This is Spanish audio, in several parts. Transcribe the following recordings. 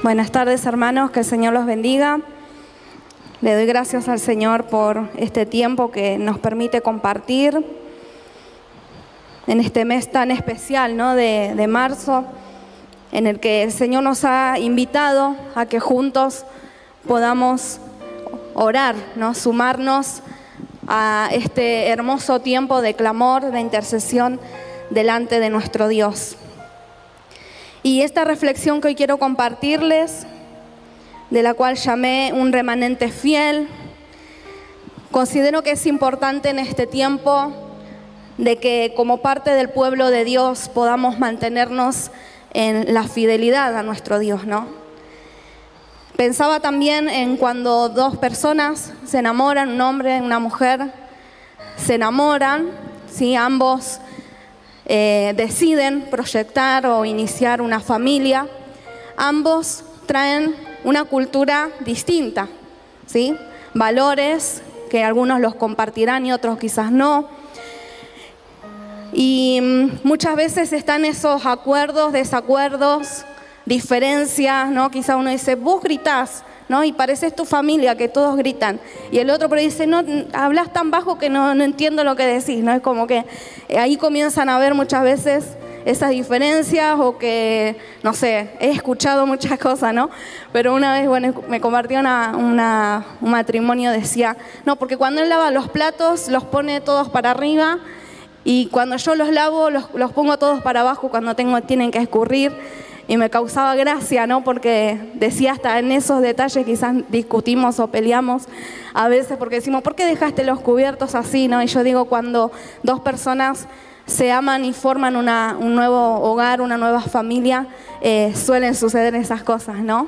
Buenas tardes, hermanos, que el Señor los bendiga. Le doy gracias al Señor por este tiempo que nos permite compartir en este mes tan especial, ¿no? de marzo, en el que el Señor nos ha invitado a que juntos podamos orar, ¿no? Sumarnos a este hermoso tiempo de clamor, de intercesión delante de nuestro Dios. Y esta reflexión que hoy quiero compartirles, de la cual llamé un remanente fiel, considero que es importante en este tiempo de que como parte del pueblo de Dios podamos mantenernos en la fidelidad a nuestro Dios, ¿no? Pensaba también en cuando dos personas se enamoran, un hombre y una mujer se enamoran, ¿sí? Ambos deciden proyectar o iniciar una familia. Ambos traen una cultura distinta, ¿sí? Valores que algunos los compartirán y otros quizás no. Y muchas veces están esos acuerdos, desacuerdos, diferencias, ¿no? Quizá uno dice, vos gritás, ¿no? Y pareces tu familia, que todos gritan. Y el otro pero dice, no, hablas tan bajo que no entiendo lo que decís, ¿no? Es como que ahí comienzan a haber muchas veces esas diferencias o que, no sé, he escuchado muchas cosas, ¿no? Pero una vez, bueno, me compartió un matrimonio, decía, no, porque cuando él lava los platos los pone todos para arriba y cuando yo los lavo los pongo todos para abajo cuando tienen que escurrir. Y me causaba gracia, ¿no? Porque decía hasta en esos detalles quizás discutimos o peleamos a veces porque decimos, ¿por qué dejaste los cubiertos así, no? Y yo digo, cuando dos personas se aman y forman un nuevo hogar, una nueva familia, suelen suceder esas cosas, ¿no?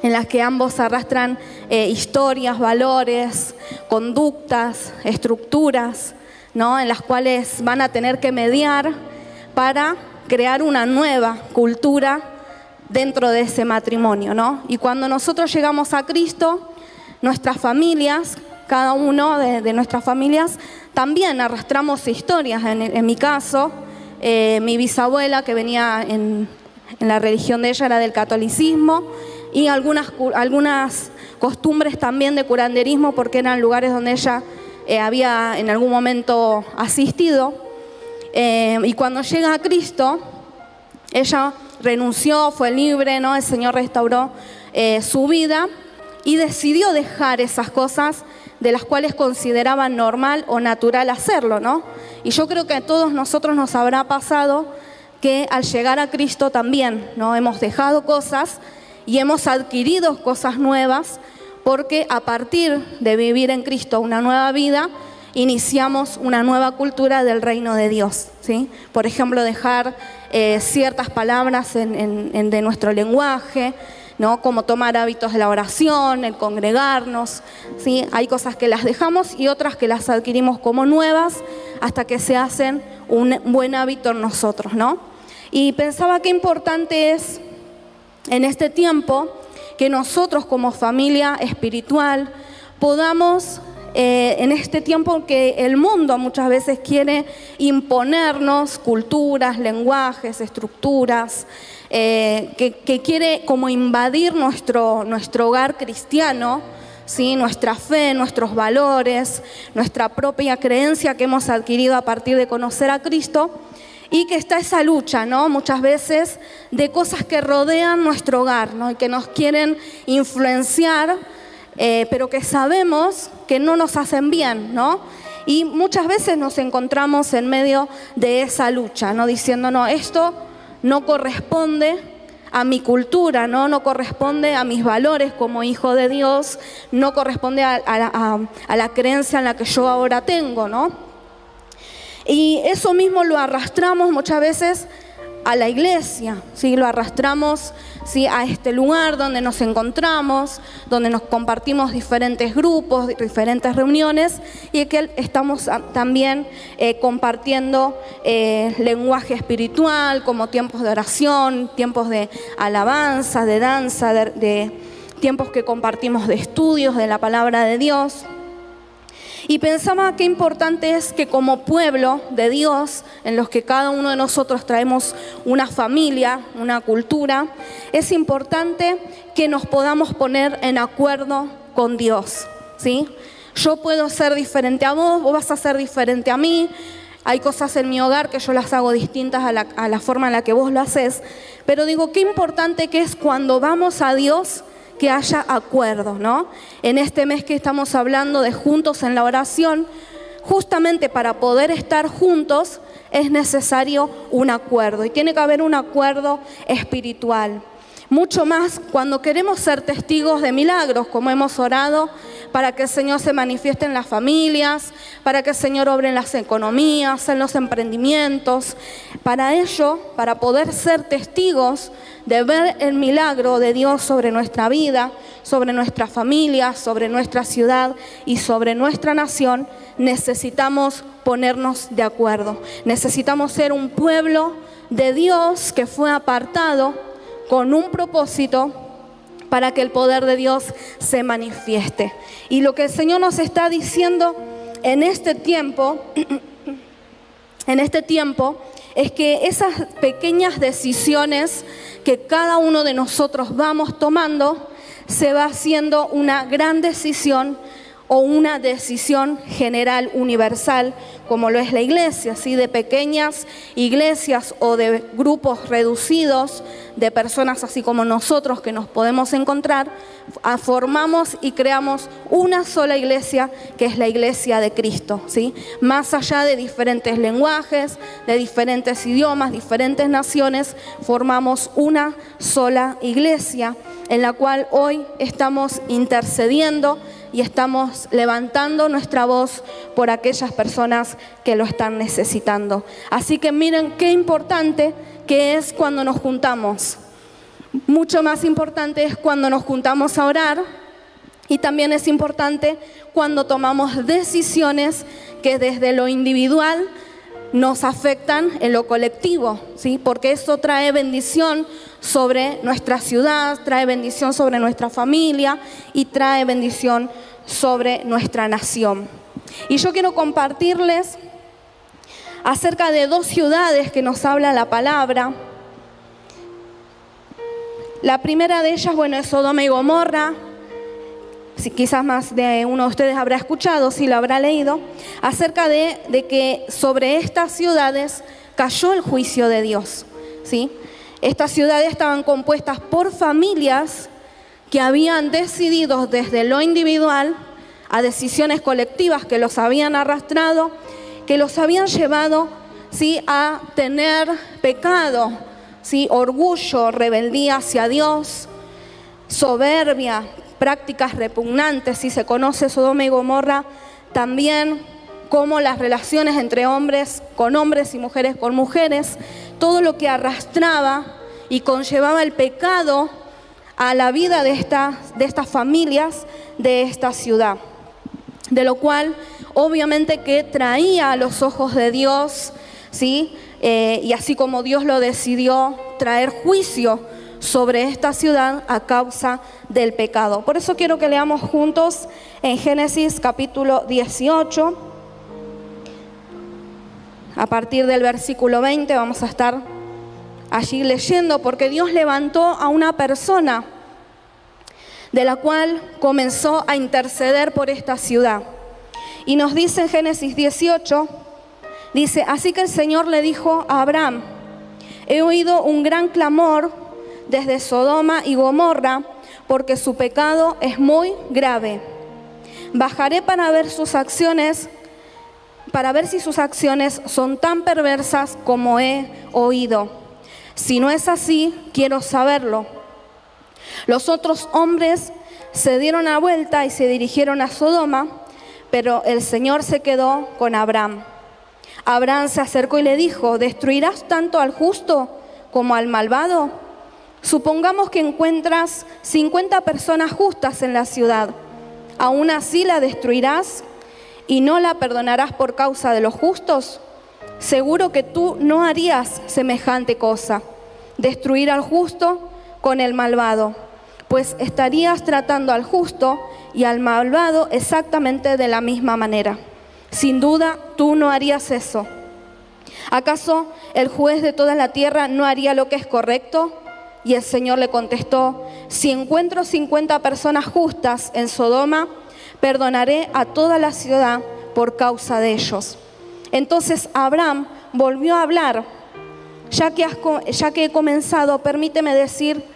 En las que ambos arrastran historias, valores, conductas, estructuras, ¿no? En las cuales van a tener que mediar para crear una nueva cultura dentro de ese matrimonio, ¿no? Y cuando nosotros llegamos a Cristo, nuestras familias, cada uno de nuestras familias, también arrastramos historias. En mi caso, mi bisabuela, que venía en la religión de ella, era del catolicismo, y algunas costumbres también de curanderismo, porque eran lugares donde ella había en algún momento asistido. Y cuando llega a Cristo, ella renunció, fue libre, ¿no? El Señor restauró su vida y decidió dejar esas cosas de las cuales consideraba normal o natural hacerlo, ¿no? Y yo creo que a todos nosotros nos habrá pasado que al llegar a Cristo también, ¿no? Hemos dejado cosas y hemos adquirido cosas nuevas, porque a partir de vivir en Cristo una nueva vida, iniciamos una nueva cultura del reino de Dios, ¿sí? Por ejemplo, dejar ciertas palabras de nuestro lenguaje, ¿no? Como tomar hábitos de la oración, el congregarnos, ¿sí? Hay cosas que las dejamos y otras que las adquirimos como nuevas hasta que se hacen un buen hábito en nosotros, ¿no? Y pensaba qué importante es en este tiempo que nosotros como familia espiritual podamos en este tiempo que el mundo muchas veces quiere imponernos culturas, lenguajes, estructuras, que quiere como invadir nuestro hogar cristiano, ¿sí? Nuestra fe, nuestros valores, nuestra propia creencia que hemos adquirido a partir de conocer a Cristo, y que está esa lucha, ¿no? Muchas veces de cosas que rodean nuestro hogar, ¿no? Y que nos quieren influenciar, pero que sabemos que no nos hacen bien, ¿no? Y muchas veces nos encontramos en medio de esa lucha, ¿no? Diciendo, no, esto no corresponde a mi cultura, ¿no? No corresponde a mis valores como hijo de Dios, no corresponde a la creencia en la que yo ahora tengo, ¿no? Y eso mismo lo arrastramos muchas veces a la iglesia, ¿sí? Lo arrastramos, ¿sí? A este lugar donde nos encontramos, donde nos compartimos diferentes grupos, diferentes reuniones, y que estamos también compartiendo lenguaje espiritual, como tiempos de oración, tiempos de alabanza, de danza, de tiempos que compartimos de estudios de la palabra de Dios. Y pensaba qué importante es que como pueblo de Dios, en los que cada uno de nosotros traemos una familia, una cultura, es importante que nos podamos poner en acuerdo con Dios, ¿sí? Yo puedo ser diferente a vos, vos vas a ser diferente a mí. Hay cosas en mi hogar que yo las hago distintas a la forma en la que vos lo haces. Pero digo, qué importante que es cuando vamos a Dios que haya acuerdo, ¿no? En este mes que estamos hablando de juntos en la oración, justamente para poder estar juntos es necesario un acuerdo. Y tiene que haber un acuerdo espiritual. Mucho más cuando queremos ser testigos de milagros, como hemos orado, para que el Señor se manifieste en las familias, para que el Señor obre en las economías, en los emprendimientos. Para ello, para poder ser testigos de ver el milagro de Dios sobre nuestra vida, sobre nuestra familia, sobre nuestra ciudad y sobre nuestra nación, necesitamos ponernos de acuerdo. Necesitamos ser un pueblo de Dios que fue apartado con un propósito para que el poder de Dios se manifieste. Y lo que el Señor nos está diciendo en este tiempo es que esas pequeñas decisiones que cada uno de nosotros vamos tomando se va haciendo una gran decisión o una decisión general universal, como lo es la iglesia, ¿sí? De pequeñas iglesias o de grupos reducidos de personas así como nosotros que nos podemos encontrar, formamos y creamos una sola iglesia que es la iglesia de Cristo, ¿sí? Más allá de diferentes lenguajes, de diferentes idiomas, diferentes naciones, formamos una sola iglesia en la cual hoy estamos intercediendo y estamos levantando nuestra voz por aquellas personas que lo están necesitando. Así que miren qué importante que es cuando nos juntamos. Mucho más importante es cuando nos juntamos a orar, y también es importante cuando tomamos decisiones que desde lo individual nos afectan en lo colectivo, ¿sí? Porque eso trae bendición sobre nuestra ciudad, trae bendición sobre nuestra familia y trae bendición sobre nuestra nación. Y yo quiero compartirles acerca de dos ciudades que nos habla la palabra. La primera de ellas, bueno, es Sodoma y Gomorra. Si quizás más de uno de ustedes habrá escuchado, si lo habrá leído, acerca de que sobre estas ciudades cayó el juicio de Dios, ¿sí? Estas ciudades estaban compuestas por familias que habían decidido desde lo individual a decisiones colectivas que los habían arrastrado, que los habían llevado, ¿sí?, a tener pecado, ¿sí?, orgullo, rebeldía hacia Dios, soberbia, prácticas repugnantes. Si se conoce Sodoma y Gomorra también como las relaciones entre hombres con hombres y mujeres con mujeres, todo lo que arrastraba y conllevaba el pecado a la vida de estas familias de esta ciudad, de lo cual obviamente que traía a los ojos de Dios, ¿sí? Y así como Dios lo decidió, traer juicio sobre esta ciudad a causa del pecado. Por eso quiero que leamos juntos en Génesis capítulo 18, a partir del versículo 20, vamos a estar allí leyendo, porque Dios levantó a una persona de la cual comenzó a interceder por esta ciudad. Y nos dice en Génesis 18, dice: así que el Señor le dijo a Abraham: he oído un gran clamor desde Sodoma y Gomorra, porque su pecado es muy grave. Bajaré para ver si sus acciones son tan perversas como he oído. Si no es así, quiero saberlo. Los otros hombres se dieron la vuelta y se dirigieron a Sodoma, pero el Señor se quedó con Abraham. Abraham se acercó y le dijo: ¿destruirás tanto al justo como al malvado? Supongamos que encuentras 50 personas justas en la ciudad. ¿Aún así la destruirás y no la perdonarás por causa de los justos? Seguro que tú no harías semejante cosa, destruir al justo con el malvado. pues estarías tratando al justo y al malvado exactamente de la misma manera. Sin duda, tú no harías eso. ¿Acaso el juez de toda la tierra no haría lo que es correcto? Y el Señor le contestó: si encuentro 50 personas justas en Sodoma, perdonaré a toda la ciudad por causa de ellos. Entonces Abraham volvió a hablar: ya que he comenzado, permíteme decir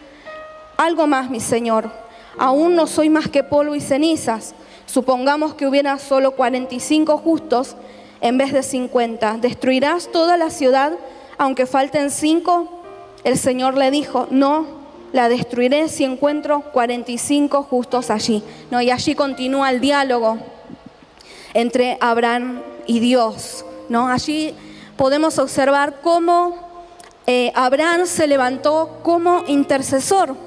algo más, mi Señor. Aún no soy más que polvo y cenizas. Supongamos que hubiera solo 45 justos en vez de 50. ¿Destruirás toda la ciudad aunque falten 5? El Señor le dijo: no, la destruiré si encuentro 45 justos allí. ¿No? Y allí continúa el diálogo entre Abraham y Dios, ¿no? Allí podemos observar cómo Abraham se levantó como intercesor.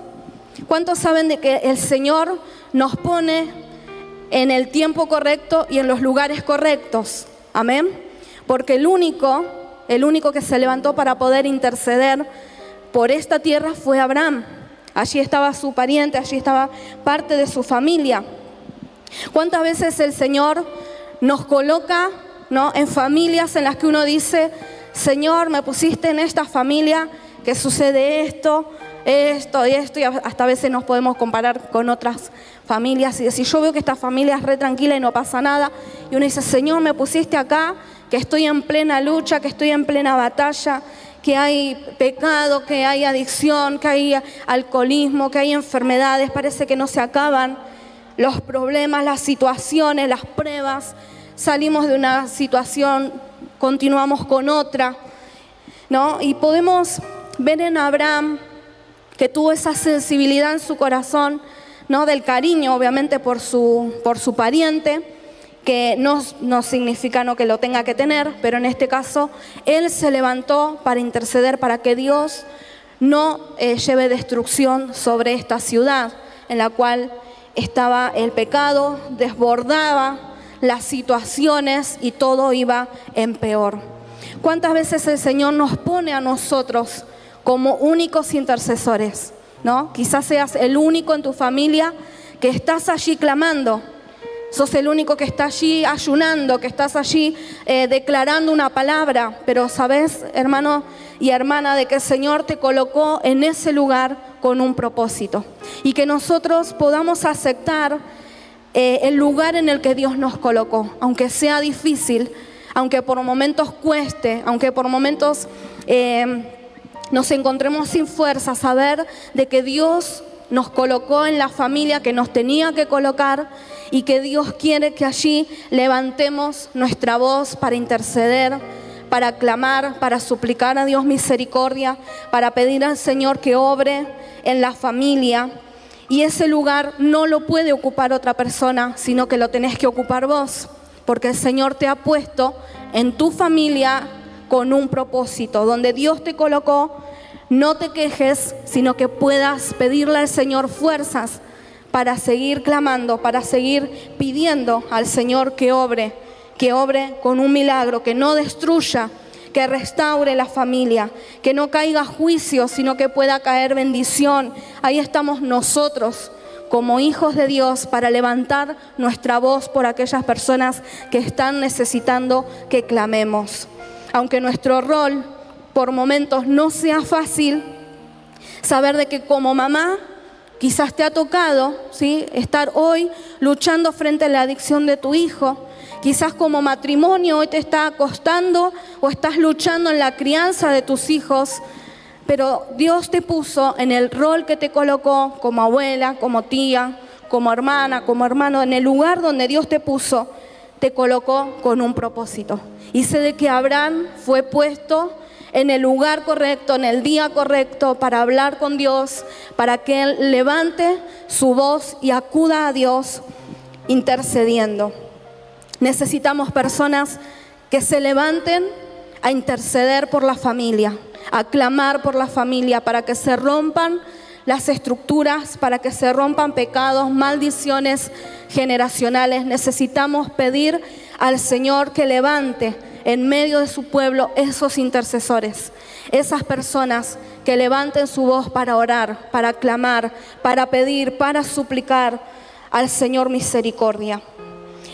¿Cuántos saben de que el Señor nos pone en el tiempo correcto y en los lugares correctos? Amén. Porque el único que se levantó para poder interceder por esta tierra fue Abraham. Allí estaba su pariente, allí estaba parte de su familia. ¿Cuántas veces el Señor nos coloca, ¿no?, en familias en las que uno dice: Señor, me pusiste en esta familia que sucede esto, y hasta a veces nos podemos comparar con otras familias y decir: yo veo que esta familia es re tranquila y no pasa nada. Y uno dice: Señor, me pusiste acá, que estoy en plena lucha, que estoy en plena batalla, que hay pecado, que hay adicción, que hay alcoholismo, que hay enfermedades, parece que no se acaban los problemas, las situaciones, las pruebas. Salimos de una situación, continuamos con otra, ¿no? Y podemos ver en Abraham que tuvo esa sensibilidad en su corazón, ¿no?, del cariño, obviamente, por su pariente, que no significa no que lo tenga que tener, pero en este caso él se levantó para interceder para que Dios no lleve destrucción sobre esta ciudad en la cual estaba el pecado, desbordaba las situaciones y todo iba en peor. ¿Cuántas veces el Señor nos pone a nosotros como únicos intercesores, ¿no? Quizás seas el único en tu familia que estás allí clamando. Sos el único que está allí ayunando, que estás allí declarando una palabra. Pero sabes, hermano y hermana, de que el Señor te colocó en ese lugar con un propósito. Y que nosotros podamos aceptar el lugar en el que Dios nos colocó. Aunque sea difícil, aunque por momentos cueste, aunque por momentos nos encontremos sin fuerza, saber de que Dios nos colocó en la familia que nos tenía que colocar y que Dios quiere que allí levantemos nuestra voz para interceder, para clamar, para suplicar a Dios misericordia, para pedir al Señor que obre en la familia. Y ese lugar no lo puede ocupar otra persona, sino que lo tenés que ocupar vos, porque el Señor te ha puesto en tu familia con un propósito. Donde Dios te colocó, no te quejes, sino que puedas pedirle al Señor fuerzas para seguir clamando, para seguir pidiendo al Señor que obre con un milagro, que no destruya, que restaure la familia, que no caiga juicio, sino que pueda caer bendición. Ahí estamos nosotros como hijos de Dios para levantar nuestra voz por aquellas personas que están necesitando que clamemos. Aunque nuestro rol por momentos no sea fácil, saber de que como mamá quizás te ha tocado, ¿sí?, estar hoy luchando frente a la adicción de tu hijo. Quizás como matrimonio hoy te está costando o estás luchando en la crianza de tus hijos, pero Dios te puso en el rol que te colocó como abuela, como tía, como hermana, como hermano. En el lugar donde Dios te puso, te colocó con un propósito. Y sé de que Abraham fue puesto en el lugar correcto, en el día correcto, para hablar con Dios, para que Él levante su voz y acuda a Dios intercediendo. Necesitamos personas que se levanten a interceder por la familia, a clamar por la familia, para que se rompan las estructuras, para que se rompan pecados, maldiciones generacionales. Necesitamos pedir al Señor que levante en medio de su pueblo esos intercesores, esas personas que levanten su voz para orar, para clamar, para pedir, para suplicar al Señor misericordia.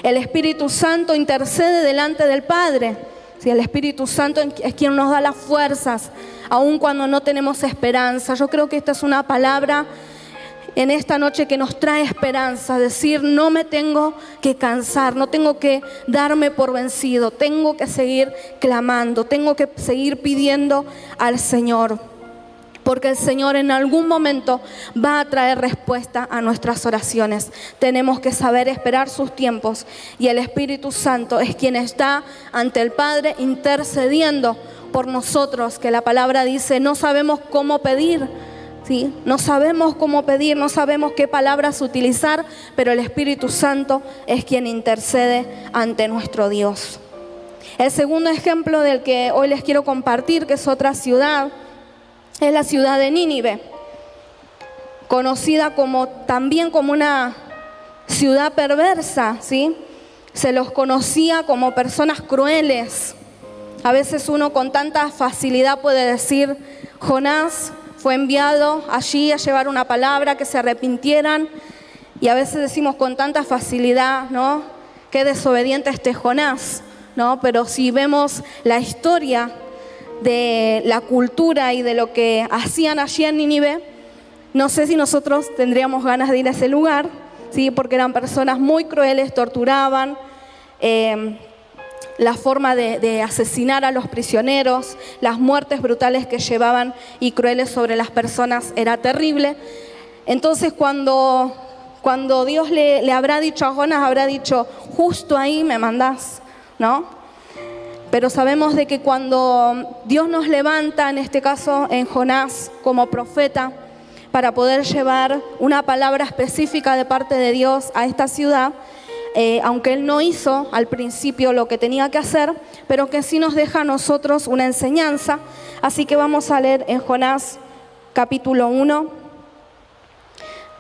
El Espíritu Santo intercede delante del Padre. Sí, el Espíritu Santo es quien nos da las fuerzas, aun cuando no tenemos esperanza. Yo creo que esta es una palabra en esta noche que nos trae esperanza, decir, no me tengo que cansar, no tengo que darme por vencido, tengo que seguir clamando, tengo que seguir pidiendo al Señor, porque el Señor en algún momento va a traer respuesta a nuestras oraciones. Tenemos que saber esperar sus tiempos, y el Espíritu Santo es quien está ante el Padre intercediendo por nosotros, que la palabra dice, no sabemos cómo pedir. ¿Sí? No sabemos cómo pedir, no sabemos qué palabras utilizar, pero el Espíritu Santo es quien intercede ante nuestro Dios. El segundo ejemplo del que hoy les quiero compartir, que es otra ciudad, es la ciudad de Nínive, conocida también como una ciudad perversa, ¿sí? Se los conocía como personas crueles. A veces uno con tanta facilidad puede decir, Jonás fue enviado allí a llevar una palabra, que se arrepintieran, y a veces decimos con tanta facilidad, ¿no? Qué desobediente este Jonás, ¿no? Pero si vemos la historia de la cultura y de lo que hacían allí en Nínive, no sé si nosotros tendríamos ganas de ir a ese lugar, ¿sí? Porque eran personas muy crueles, torturaban, la forma de asesinar a los prisioneros, las muertes brutales que llevaban y crueles sobre las personas era terrible. Entonces cuando Dios le habrá dicho a Jonás, habrá dicho, justo ahí me mandás, ¿no? Pero sabemos de que cuando Dios nos levanta, en este caso en Jonás, como profeta, para poder llevar una palabra específica de parte de Dios a esta ciudad, aunque él no hizo al principio lo que tenía que hacer, pero que sí nos deja a nosotros una enseñanza. Así que vamos a leer en Jonás capítulo 1,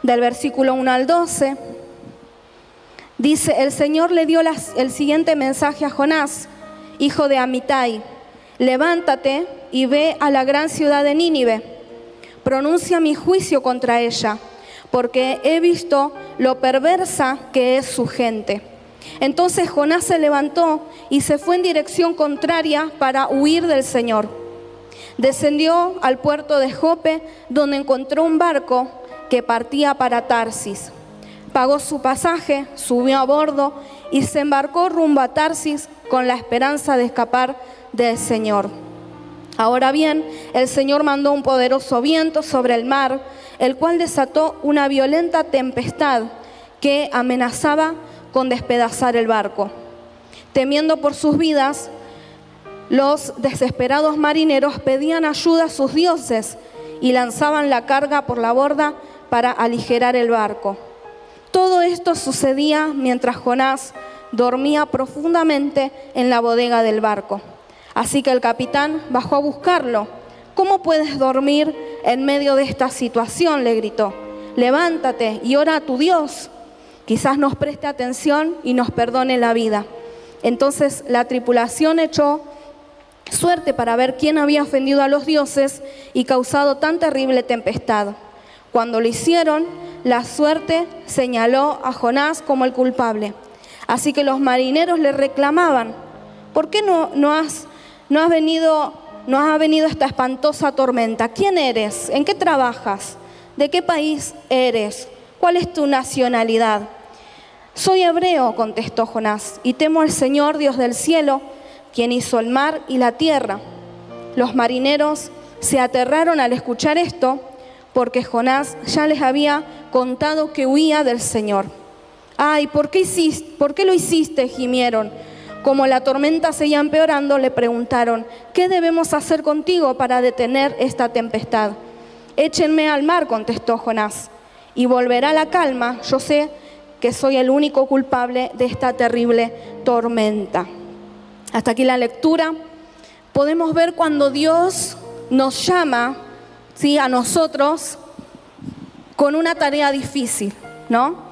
del versículo 1 al 12. Dice, el Señor le dio el siguiente mensaje a Jonás, hijo de Amitai: levántate y ve a la gran ciudad de Nínive, pronuncia mi juicio contra ella, porque he visto lo perversa que es su gente. Entonces Jonás se levantó y se fue en dirección contraria para huir del Señor. Descendió al puerto de Jope, donde encontró un barco que partía para Tarsis. Pagó su pasaje, subió a bordo y se embarcó rumbo a Tarsis con la esperanza de escapar del Señor. Ahora bien, el Señor mandó un poderoso viento sobre el mar, el cual desató una violenta tempestad que amenazaba con despedazar el barco. Temiendo por sus vidas, los desesperados marineros pedían ayuda a sus dioses y lanzaban la carga por la borda para aligerar el barco. Todo esto sucedía mientras Jonás dormía profundamente en la bodega del barco. Así que el capitán bajó a buscarlo. ¿Cómo puedes dormir en medio de esta situación?, le gritó. Levántate y ora a tu Dios. Quizás nos preste atención y nos perdone la vida. Entonces la tripulación echó suerte para ver quién había ofendido a los dioses y causado tan terrible tempestad. Cuando lo hicieron, la suerte señaló a Jonás como el culpable. Así que los marineros le reclamaban: ¿por qué no ha venido esta espantosa tormenta? ¿Quién eres? ¿En qué trabajas? ¿De qué país eres? ¿Cuál es tu nacionalidad? Soy hebreo, contestó Jonás, y temo al Señor, Dios del cielo, quien hizo el mar y la tierra. Los marineros se aterraron al escuchar esto, porque Jonás ya les había contado que huía del Señor. ¡Ay, ¿por qué lo hiciste?, gimieron. Como la tormenta seguía empeorando, le preguntaron: ¿qué debemos hacer contigo para detener esta tempestad? Échenme al mar, contestó Jonás, y volverá la calma. Yo sé que soy el único culpable de esta terrible tormenta. Hasta aquí la lectura. Podemos ver cuando Dios nos llama, ¿sí?, a nosotros con una tarea difícil, ¿no?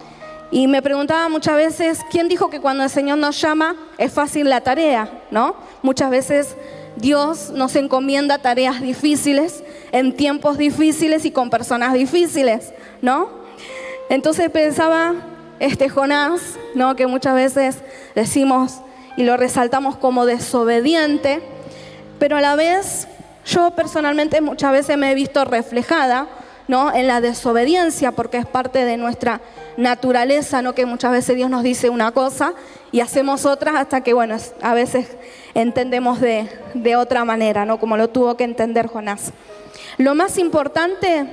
Y me preguntaba muchas veces, ¿quién dijo que cuando el Señor nos llama es fácil la tarea, ¿no? Muchas veces Dios nos encomienda tareas difíciles, en tiempos difíciles y con personas difíciles, ¿no? Entonces pensaba, Jonás, ¿no? Que muchas veces decimos y lo resaltamos como desobediente, pero a la vez yo personalmente muchas veces me he visto reflejada, ¿no? En la desobediencia, porque es parte de nuestra naturaleza, ¿no? Que muchas veces Dios nos dice una cosa y hacemos otras hasta que, bueno, a veces entendemos de otra manera, ¿no? Como lo tuvo que entender Jonás. Lo más importante,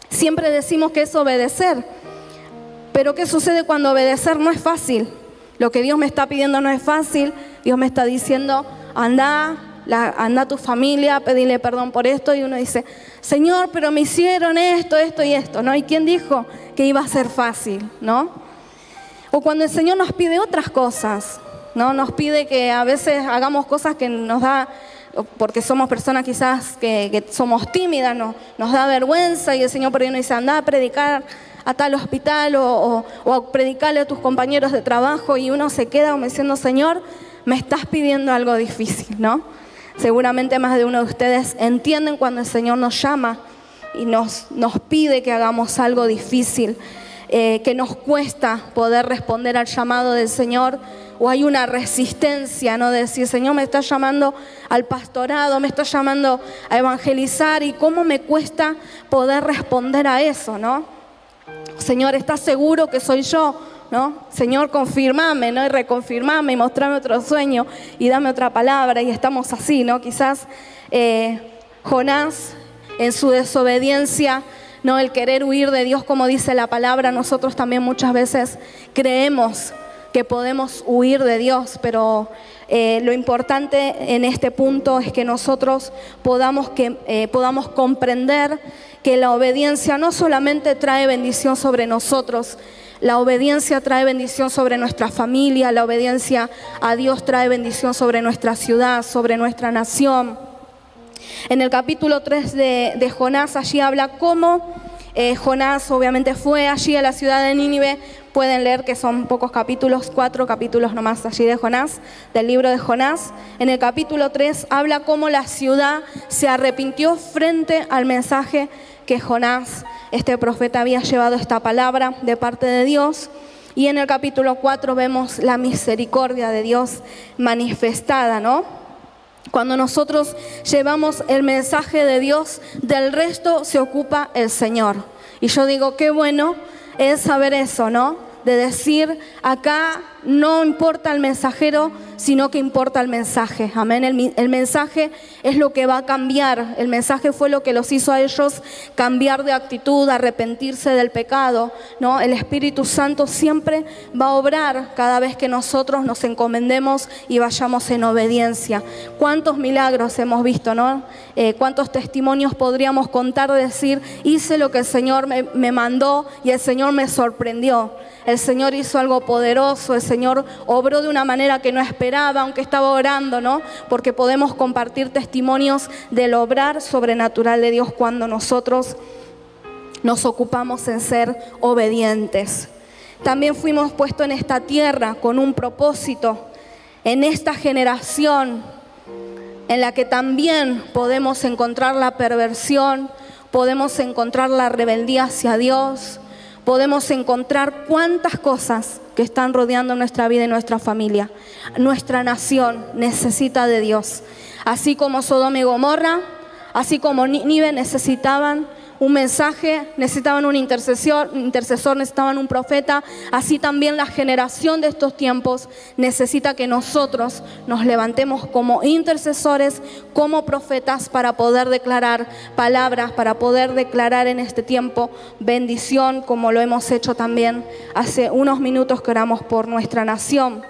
siempre decimos que es obedecer, pero ¿qué sucede cuando obedecer no es fácil? Lo que Dios me está pidiendo no es fácil. Dios me está diciendo, anda a tu familia, pedirle perdón por esto, y uno dice, Señor, pero me hicieron esto y esto, ¿no? ¿Y quién dijo que iba a ser fácil, no? O cuando el Señor nos pide otras cosas, ¿no? Nos pide que a veces hagamos cosas que nos da, porque somos personas quizás que somos tímidas, nos da vergüenza, y el Señor por ahí nos dice, anda a predicar a tal hospital o a predicarle a tus compañeros de trabajo, y uno se queda como diciendo, Señor, me estás pidiendo algo difícil, ¿no? Seguramente más de uno de ustedes entienden cuando el Señor nos llama y nos pide que hagamos algo difícil, que nos cuesta poder responder al llamado del Señor, o hay una resistencia, ¿no? De decir, Señor, me está llamando al pastorado, me está llamando a evangelizar, y cómo me cuesta poder responder a eso, ¿no? Señor, ¿estás seguro que soy yo? ¿No? Señor, confirmame, ¿no? Y reconfirmame y mostrame otro sueño y dame otra palabra, y estamos así, ¿no? Quizás Jonás, en su desobediencia, ¿no? El querer huir de Dios, como dice la palabra, nosotros también muchas veces creemos que podemos huir de Dios, pero lo importante en este punto es que nosotros podamos comprender que la obediencia no solamente trae bendición sobre nosotros, la obediencia trae bendición sobre nuestra familia, la obediencia a Dios trae bendición sobre nuestra ciudad, sobre nuestra nación. En el capítulo 3 de Jonás, allí habla cómo Jonás obviamente fue allí a la ciudad de Nínive. Pueden leer que son pocos capítulos, 4 capítulos nomás allí de Jonás, del libro de Jonás. En el capítulo 3 habla cómo la ciudad se arrepintió frente al mensaje que Jonás, este profeta, había llevado esta palabra de parte de Dios. Y en el capítulo 4 vemos la misericordia de Dios manifestada, ¿no? Cuando nosotros llevamos el mensaje de Dios, del resto se ocupa el Señor. Y yo digo, qué bueno es saber eso, ¿no? De decir, acá no importa el mensajero, sino que importa el mensaje. Amén. El mensaje es lo que va a cambiar. El mensaje fue lo que los hizo a ellos cambiar de actitud, arrepentirse del pecado, ¿no? El Espíritu Santo siempre va a obrar cada vez que nosotros nos encomendemos y vayamos en obediencia. ¿Cuántos milagros hemos visto, no? ¿Cuántos testimonios podríamos contar de decir, hice lo que el Señor me mandó y el Señor me sorprendió? El Señor hizo algo poderoso, el Señor obró de una manera que no esperaba, aunque estaba orando, ¿no? Porque podemos compartir testimonios del obrar sobrenatural de Dios cuando nosotros nos ocupamos en ser obedientes. También fuimos puestos en esta tierra con un propósito, en esta generación en la que también podemos encontrar la perversión, podemos encontrar la rebeldía hacia Dios, podemos encontrar cuántas cosas que están rodeando nuestra vida y nuestra familia. Nuestra nación necesita de Dios. Así como Sodoma y Gomorra, así como Nínive necesitaban un mensaje, necesitaban un intercesor, necesitaban un profeta, así también la generación de estos tiempos necesita que nosotros nos levantemos como intercesores, como profetas, para poder declarar palabras, para poder declarar en este tiempo bendición, como lo hemos hecho también hace unos minutos que oramos por nuestra nación.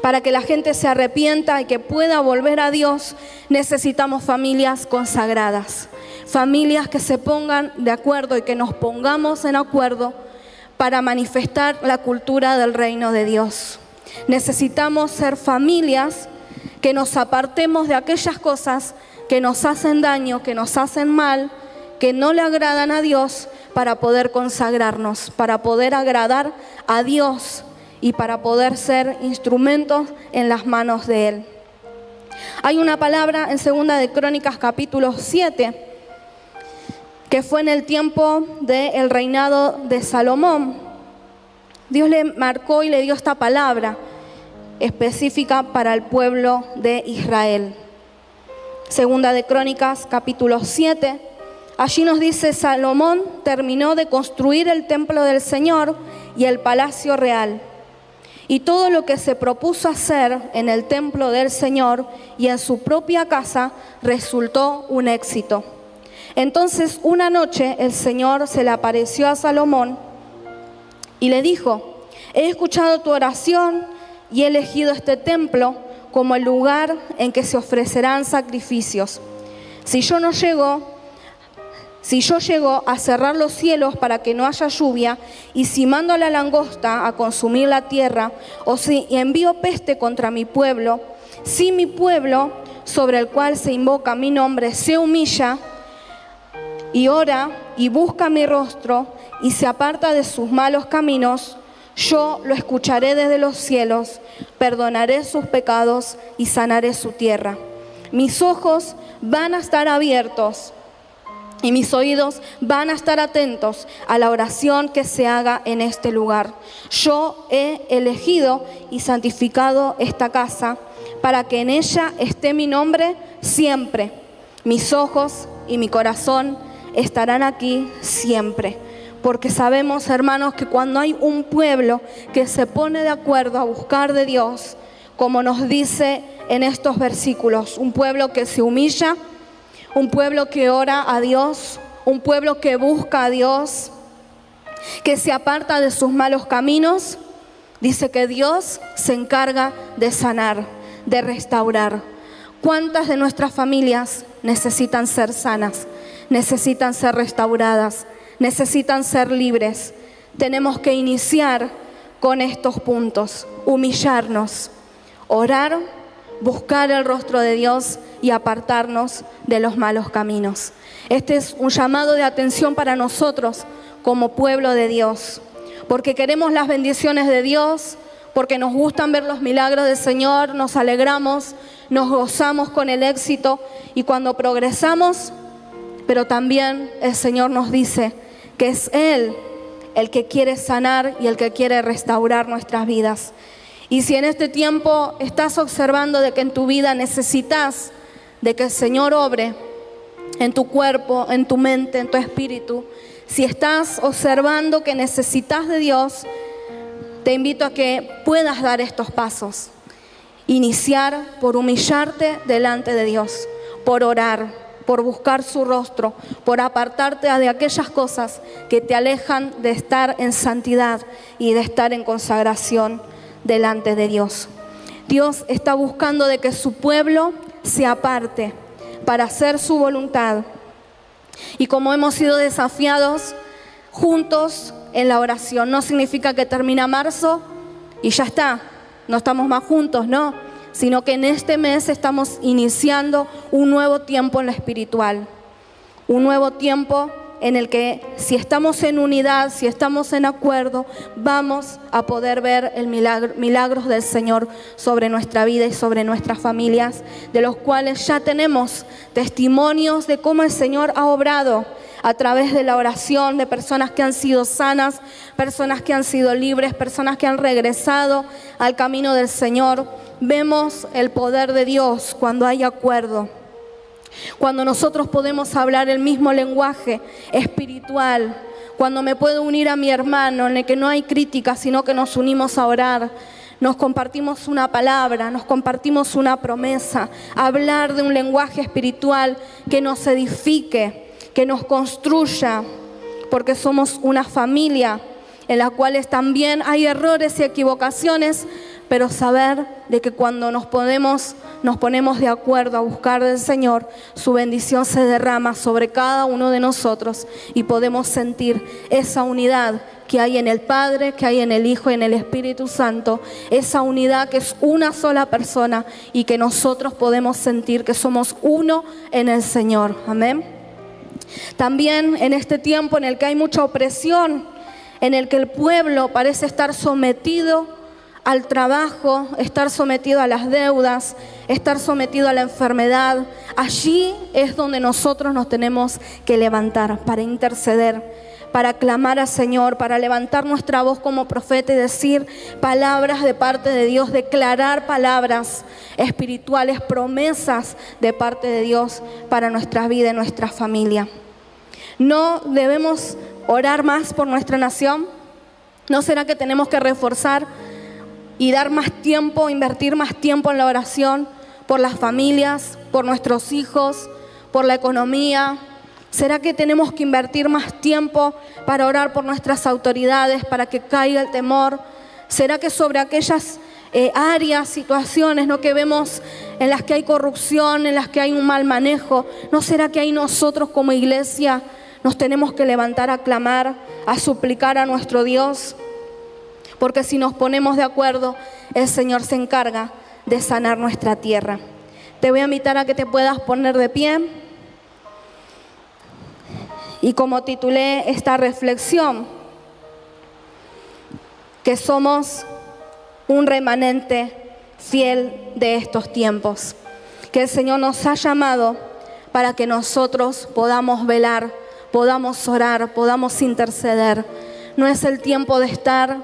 Para que la gente se arrepienta y que pueda volver a Dios, necesitamos familias consagradas. Familias que se pongan de acuerdo y que nos pongamos en acuerdo para manifestar la cultura del reino de Dios. Necesitamos ser familias que nos apartemos de aquellas cosas que nos hacen daño, que nos hacen mal, que no le agradan a Dios, para poder consagrarnos, para poder agradar a Dios y para poder ser instrumentos en las manos de Él. Hay una palabra en 2 de Crónicas capítulo 7, que fue en el tiempo del reinado de Salomón. Dios le marcó y le dio esta palabra específica para el pueblo de Israel. 2 de Crónicas capítulo 7, allí nos dice: Salomón terminó de construir el templo del Señor y el palacio real, y todo lo que se propuso hacer en el templo del Señor y en su propia casa resultó un éxito. Entonces una noche el Señor se le apareció a Salomón y le dijo: he escuchado tu oración y he elegido este templo como el lugar en que se ofrecerán sacrificios. Si yo llego a cerrar los cielos para que no haya lluvia, y si mando a la langosta a consumir la tierra, o si envío peste contra mi pueblo, si mi pueblo, sobre el cual se invoca mi nombre, se humilla y ora y busca mi rostro y se aparta de sus malos caminos, yo lo escucharé desde los cielos, perdonaré sus pecados y sanaré su tierra. Mis ojos van a estar abiertos y mis oídos van a estar atentos a la oración que se haga en este lugar. Yo he elegido y santificado esta casa para que en ella esté mi nombre siempre. Mis ojos y mi corazón estarán aquí siempre. Porque sabemos, hermanos, que cuando hay un pueblo que se pone de acuerdo a buscar de Dios, como nos dice en estos versículos, un pueblo que se humilla, un pueblo que ora a Dios, un pueblo que busca a Dios, que se aparta de sus malos caminos, dice que Dios se encarga de sanar, de restaurar. ¿Cuántas de nuestras familias necesitan ser sanas, necesitan ser restauradas, necesitan ser libres? Tenemos que iniciar con estos puntos: humillarnos, orar, buscar el rostro de Dios y apartarnos de los malos caminos. Este es un llamado de atención para nosotros como pueblo de Dios, porque queremos las bendiciones de Dios, porque nos gustan ver los milagros del Señor, nos alegramos, nos gozamos con el éxito y cuando progresamos, pero también el Señor nos dice que es Él el que quiere sanar y el que quiere restaurar nuestras vidas. Y si en este tiempo estás observando de que en tu vida necesitas de que el Señor obre en tu cuerpo, en tu mente, en tu espíritu, si estás observando que necesitas de Dios, te invito a que puedas dar estos pasos. Iniciar por humillarte delante de Dios, por orar, por buscar su rostro, por apartarte de aquellas cosas que te alejan de estar en santidad y de estar en consagración delante de Dios. Dios está buscando de que su pueblo se aparte para hacer su voluntad. Y como hemos sido desafiados juntos en la oración, no significa que termina marzo y ya está, no estamos más juntos, no, sino que en este mes estamos iniciando un nuevo tiempo en lo espiritual, un nuevo tiempo en el que si estamos en unidad, si estamos en acuerdo, vamos a poder ver el milagros del Señor sobre nuestra vida y sobre nuestras familias, de los cuales ya tenemos testimonios de cómo el Señor ha obrado a través de la oración, de personas que han sido sanas, personas que han sido libres, personas que han regresado al camino del Señor. Vemos el poder de Dios cuando hay acuerdo. Cuando nosotros podemos hablar el mismo lenguaje espiritual, cuando me puedo unir a mi hermano en el que no hay crítica, sino que nos unimos a orar, nos compartimos una palabra, nos compartimos una promesa, hablar de un lenguaje espiritual que nos edifique, que nos construya, porque somos una familia en la cual también hay errores y equivocaciones, pero saber de que cuando nos ponemos de acuerdo a buscar del Señor, su bendición se derrama sobre cada uno de nosotros y podemos sentir esa unidad que hay en el Padre, que hay en el Hijo y en el Espíritu Santo, esa unidad que es una sola persona y que nosotros podemos sentir que somos uno en el Señor. Amén. También en este tiempo en el que hay mucha opresión, en el que el pueblo parece estar sometido al trabajo, estar sometido a las deudas, estar sometido a la enfermedad, allí es donde nosotros nos tenemos que levantar para interceder, para clamar al Señor, para levantar nuestra voz como profeta y decir palabras de parte de Dios, declarar palabras espirituales, promesas de parte de Dios para nuestra vida y nuestra familia. ¿No debemos orar más por nuestra nación? ¿No será que tenemos que reforzar y dar más tiempo, invertir más tiempo en la oración por las familias, por nuestros hijos, por la economía? ¿Será que tenemos que invertir más tiempo para orar por nuestras autoridades, para que caiga el temor? ¿Será que sobre aquellas áreas, situaciones, ¿no?, que vemos en las que hay corrupción, en las que hay un mal manejo, ¿no será que ahí nosotros como iglesia nos tenemos que levantar a clamar, a suplicar a nuestro Dios? Porque si nos ponemos de acuerdo, el Señor se encarga de sanar nuestra tierra. Te voy a invitar a que te puedas poner de pie. Y como titulé esta reflexión, que somos un remanente fiel de estos tiempos, que el Señor nos ha llamado para que nosotros podamos velar, podamos orar, podamos interceder. No es el tiempo de estar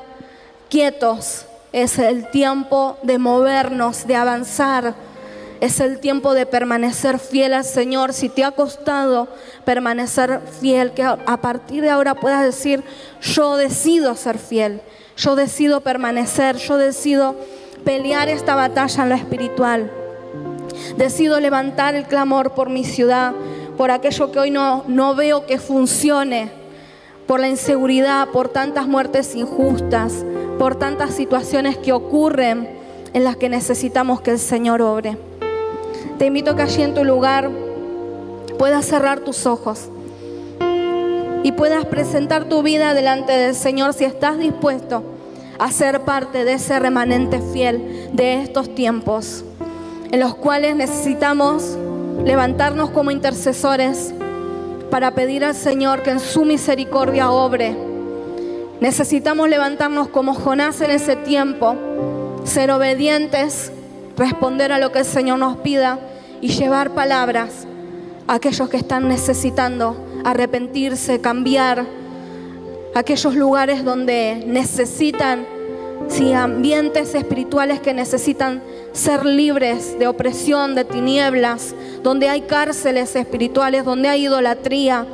quietos, es el tiempo de movernos, de avanzar. Es el tiempo de permanecer fiel al Señor. Si te ha costado permanecer fiel, que a partir de ahora puedas decir: yo decido ser fiel, yo decido permanecer, yo decido pelear esta batalla en lo espiritual. Decido levantar el clamor por mi ciudad, por aquello que hoy no veo que funcione, por la inseguridad, por tantas muertes injustas, por tantas situaciones que ocurren en las que necesitamos que el Señor obre. Te invito a que allí en tu lugar puedas cerrar tus ojos y puedas presentar tu vida delante del Señor si estás dispuesto a ser parte de ese remanente fiel de estos tiempos en los cuales necesitamos levantarnos como intercesores para pedir al Señor que en su misericordia obre. Necesitamos levantarnos como Jonás en ese tiempo, ser obedientes, responder a lo que el Señor nos pida y llevar palabras a aquellos que están necesitando arrepentirse, cambiar, aquellos lugares donde necesitan, ambientes espirituales que necesitan ser libres de opresión, de tinieblas, donde hay cárceles espirituales, donde hay idolatría.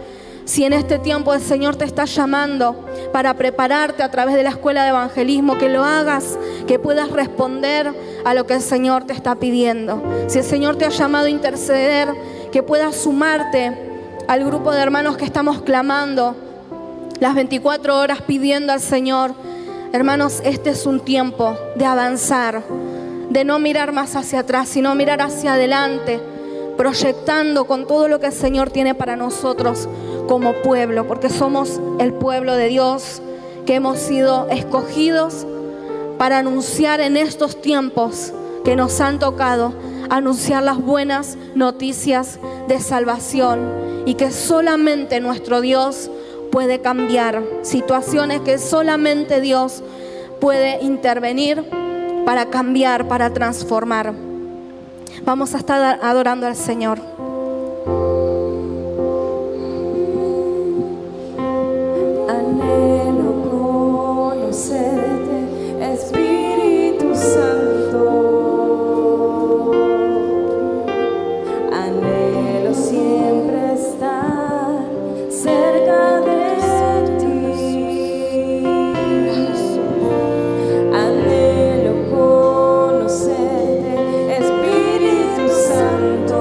Si en este tiempo el Señor te está llamando para prepararte a través de la escuela de evangelismo, que lo hagas, que puedas responder a lo que el Señor te está pidiendo. Si el Señor te ha llamado a interceder, que puedas sumarte al grupo de hermanos que estamos clamando las 24 horas pidiendo al Señor. Hermanos, este es un tiempo de avanzar, de no mirar más hacia atrás, sino mirar hacia adelante, proyectando con todo lo que el Señor tiene para nosotros como pueblo, porque somos el pueblo de Dios, que hemos sido escogidos para anunciar en estos tiempos que nos han tocado, anunciar las buenas noticias de salvación, y que solamente nuestro Dios puede cambiar situaciones, que solamente Dios puede intervenir para cambiar, para transformar. Vamos a estar adorando al Señor. Anhelo conocerte, Espíritu Santo. Anhelo siempre estar cerca de ti. Anhelo conocerte, Espíritu Santo.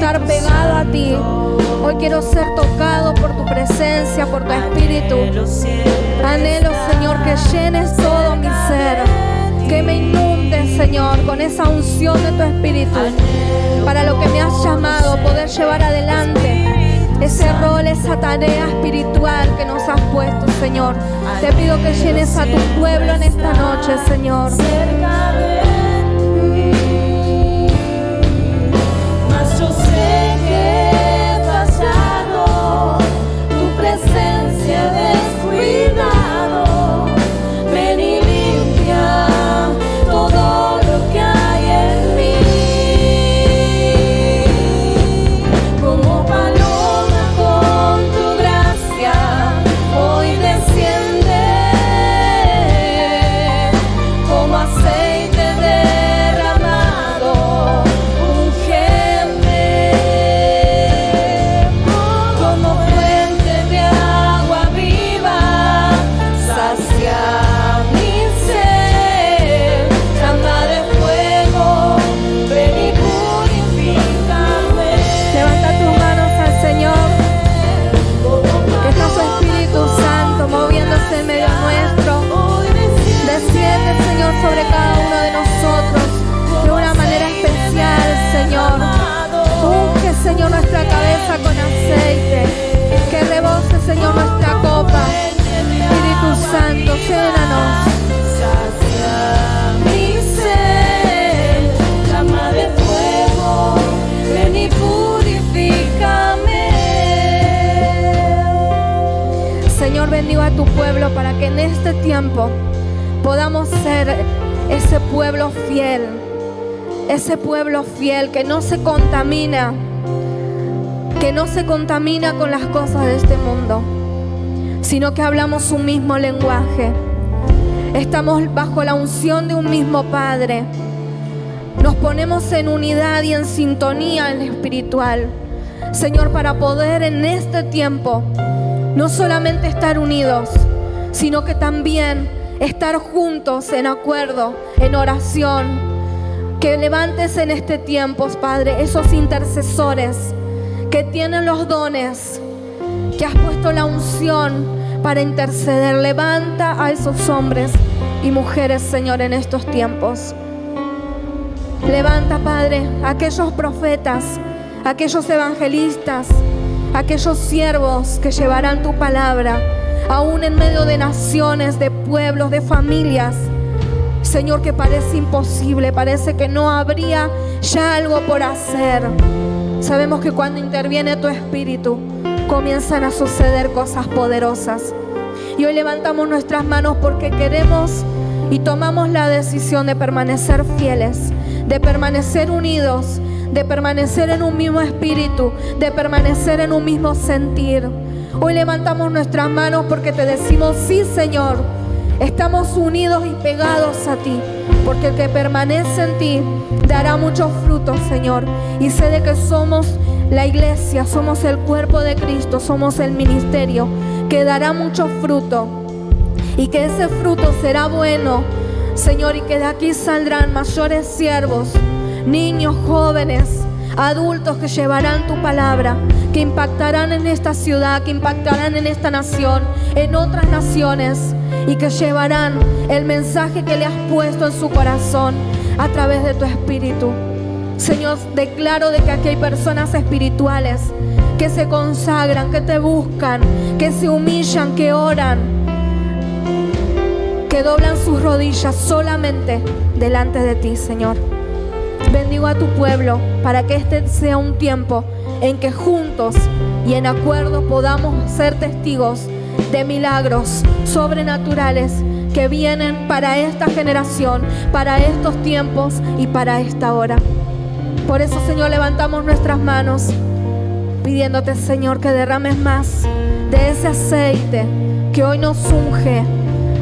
estar pegado a ti. Hoy quiero ser tocado por tu presencia, por tu espíritu. Anhelo, Señor, que llenes todo mi ser, que me inundes, Señor, con esa unción de tu espíritu, para lo que me has llamado, poder llevar adelante ese rol, esa tarea espiritual que nos has puesto, Señor. Te pido que llenes a tu pueblo en esta noche, Señor. Cerca de mí, mas yo sé que he fallado, tu presencia he descuidado. Ven y limpia todo lo que hay en mí. Como paloma con tu gracia, hoy desciende. Como aceite derramado, úngeme. Como fuente de agua viva, sacia mi ser. Llama de fuego, ven y purifícame. Levanta tus manos al Señor, que está su Espíritu Santo moviéndose en medio nuestro. Desciende, Señor, sobre cada uno de nosotros de una manera especial, Señor. Unge, Señor, nuestra cabeza con aceite, que rebose, Señor, nuestra copa. Espíritu Santo, llénanos. Sacia mi ser, llama de fuego, ven y purifícame. Señor, bendigo a tu pueblo para que en este tiempo podamos ser ese pueblo fiel que no se contamina, con las cosas de este mundo, sino que hablamos un mismo lenguaje. Estamos bajo la unción de un mismo Padre. Nos ponemos en unidad y en sintonía en lo espiritual, Señor, para poder en este tiempo no solamente estar unidos, sino que también estar juntos en acuerdo, en oración. Que levantes en este tiempo, Padre, esos intercesores que tienen los dones, que has puesto la unción para interceder. Levanta a esos hombres y mujeres, Señor, en estos tiempos. Levanta, Padre, a aquellos profetas, a aquellos evangelistas, a aquellos siervos que llevarán tu palabra, aún en medio de naciones, de pueblos, de familias, Señor, que parece imposible, parece que no habría ya algo por hacer. Sabemos que cuando interviene tu Espíritu, comienzan a suceder cosas poderosas. Y hoy levantamos nuestras manos porque queremos y tomamos la decisión de permanecer fieles, de permanecer unidos, de permanecer en un mismo espíritu, de permanecer en un mismo sentir. Hoy levantamos nuestras manos porque te decimos: sí, Señor, estamos unidos y pegados a ti, porque el que permanece en ti dará muchos frutos, Señor. Y sé de que somos la iglesia, somos el cuerpo de Cristo, somos el ministerio que dará mucho fruto, y que ese fruto será bueno, Señor, y que de aquí saldrán mayores siervos, niños, jóvenes, adultos que llevarán tu palabra, que impactarán en esta ciudad, que impactarán en esta nación, en otras naciones, y que llevarán el mensaje que le has puesto en su corazón a través de tu Espíritu. Señor, declaro de que aquí hay personas espirituales que se consagran, que te buscan, que se humillan, que oran, que doblan sus rodillas solamente delante de ti, Señor. Bendigo a tu pueblo para que este sea un tiempo en que juntos y en acuerdo podamos ser testigos de milagros sobrenaturales que vienen para esta generación, para estos tiempos y para esta hora. Por eso, Señor, levantamos nuestras manos pidiéndote, Señor, que derrames más de ese aceite que hoy nos unge,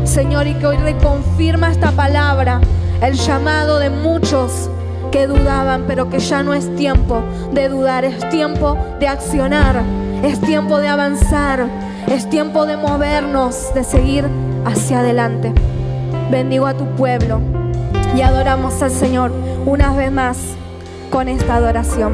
Señor, y que hoy reconfirma esta palabra, el llamado de muchos que dudaban, pero que ya no es tiempo de dudar, es tiempo de accionar, es tiempo de avanzar, es tiempo de movernos, de seguir hacia adelante. Bendigo a tu pueblo y adoramos al Señor una vez más con esta adoración.